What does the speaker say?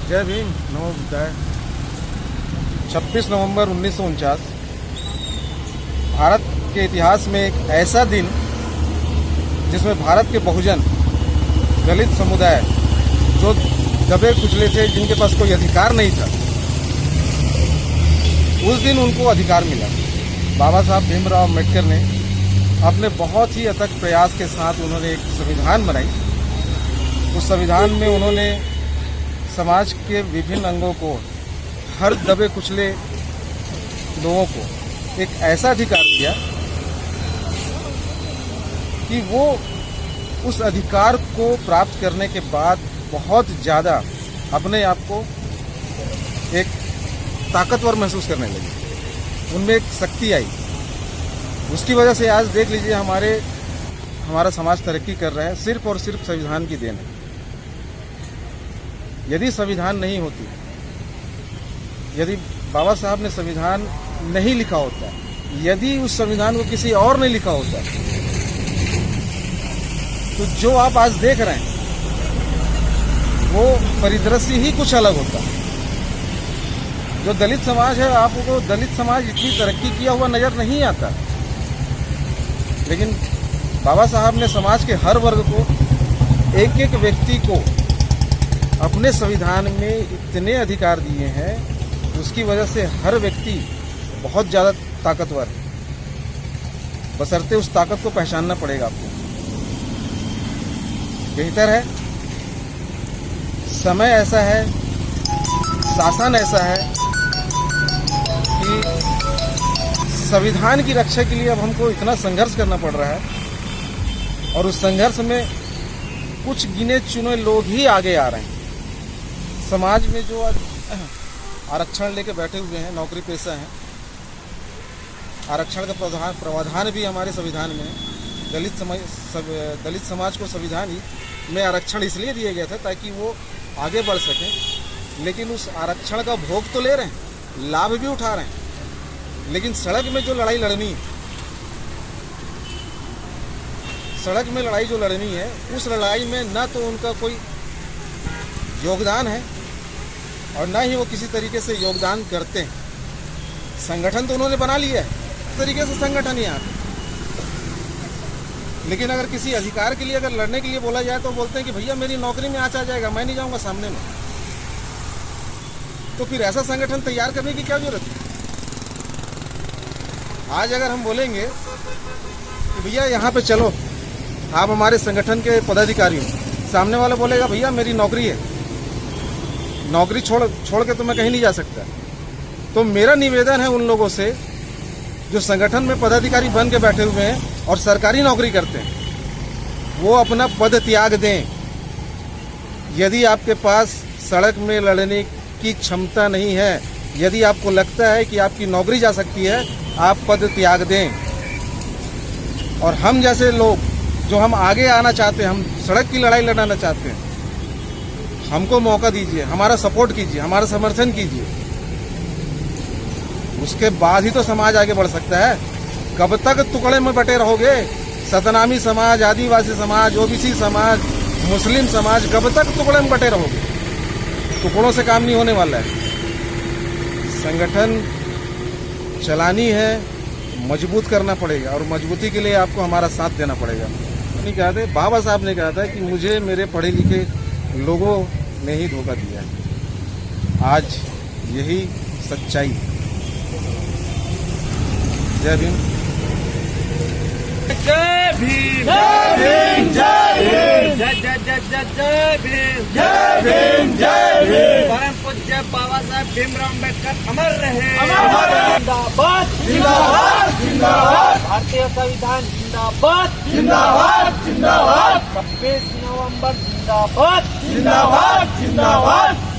जय भीम, नमो बुद्धाय। 26 नवंबर 1949 भारत के इतिहास में एक ऐसा दिन जिसमें भारत के बहुजन दलित समुदाय जो दबे कुचले थे, जिनके पास कोई अधिकार नहीं था, उस दिन उनको अधिकार मिला। बाबा साहब भीमराव अम्बेडकर ने अपने बहुत ही अथक प्रयास के साथ उन्होंने एक संविधान बनाई। उस संविधान में उन्होंने समाज के विभिन्न अंगों को, हर दबे कुचले लोगों को एक ऐसा अधिकार दिया कि वो उस अधिकार को प्राप्त करने के बाद बहुत ज़्यादा अपने आप को एक ताकतवर महसूस करने लगे। उनमें एक शक्ति आई। उसकी वजह से आज देख लीजिए हमारा समाज तरक्की कर रहा है, सिर्फ और सिर्फ संविधान की देन है। यदि संविधान नहीं होती, यदि बाबा साहब ने संविधान नहीं लिखा होता, यदि उस संविधान को किसी और ने लिखा होता, तो जो आप आज देख रहे हैं वो परिदृश्य ही कुछ अलग होता। जो दलित समाज है, आपको दलित समाज इतनी तरक्की किया हुआ नजर नहीं आता, लेकिन बाबा साहब ने समाज के हर वर्ग को, एक एक व्यक्ति को अपने संविधान में इतने अधिकार दिए हैं, उसकी वजह से हर व्यक्ति बहुत ज़्यादा ताकतवर है। बशर्ते उस ताकत को पहचानना पड़ेगा आपको। बेहतर है, समय ऐसा है, शासन ऐसा है कि संविधान की रक्षा के लिए अब हमको इतना संघर्ष करना पड़ रहा है, और उस संघर्ष में कुछ गिने चुने लोग ही आगे आ रहे हैं। समाज में जो आरक्षण लेके बैठे हुए हैं, नौकरी पेशा हैं, आरक्षण का प्रावधान भी हमारे संविधान में है। दलित समाज को संविधान में आरक्षण इसलिए दिया गया था ताकि वो आगे बढ़ सकें, लेकिन उस आरक्षण का भोग तो ले रहे हैं, लाभ भी उठा रहे हैं, लेकिन सड़क में जो लड़ाई लड़नी है, सड़क में लड़ाई जो लड़नी है, उस लड़ाई में ना तो उनका कोई योगदान है और ना ही वो किसी तरीके से योगदान करते हैं। संगठन तो उन्होंने बना लिया है, इस तरीके से संगठन यहाँ, लेकिन अगर किसी अधिकार के लिए अगर लड़ने के लिए बोला जाए तो बोलते हैं कि भैया मेरी नौकरी में आँच आ जाएगा, मैं नहीं जाऊँगा सामने में। तो फिर ऐसा संगठन तैयार करने की क्या जरूरत है? आज अगर हम बोलेंगे कि भैया यहाँ पे चलो, आप हमारे संगठन के पदाधिकारी हो, सामने वाला बोलेगा भैया मेरी नौकरी है, नौकरी छोड़ के तो मैं कहीं नहीं जा सकता। तो मेरा निवेदन है उन लोगों से जो संगठन में पदाधिकारी बन के बैठे हुए हैं और सरकारी नौकरी करते हैं, वो अपना पद त्याग दें। यदि आपके पास सड़क में लड़ने की क्षमता नहीं है, यदि आपको लगता है कि आपकी नौकरी जा सकती है, आप पद त्याग दें। और हम जैसे लोग जो हम आगे आना चाहते हैं, हम सड़क की लड़ाई लड़ना चाहते हैं, हमको मौका दीजिए, हमारा सपोर्ट कीजिए, हमारा समर्थन कीजिए। उसके बाद ही तो समाज आगे बढ़ सकता है। कब तक टुकड़े में बटे रहोगे? सतनामी समाज, आदिवासी समाज, ओबीसी समाज, मुस्लिम समाज, कब तक टुकड़े में बटे रहोगे? टुकड़ों से काम नहीं होने वाला है। संगठन चलानी है, मजबूत करना पड़ेगा, और मजबूती के लिए आपको हमारा साथ देना पड़ेगा। नहीं कहते, बाबा साहब ने कहा था कि मुझे मेरे पढ़े लिखे लोगों ने ही धोखा दिया है। आज यही सच्चाई। जय भीम, जय भीम, जय भीम, जय भीम, जय जय जय जय जय भीम, जय भीम, जय भीम। परम पूज्य बाबा साहब भीमराव अम्बेडकर अमर रहे, अमर रहे। जिंदाबाद, जिंदाबाद, जिंदाबाद। भारतीय संविधान जिंदाबाद, जिंदाबाद, जिंदाबाद। 26 नवंबर जिंदाबाद, जिंदाबाद, जिंदाबाद।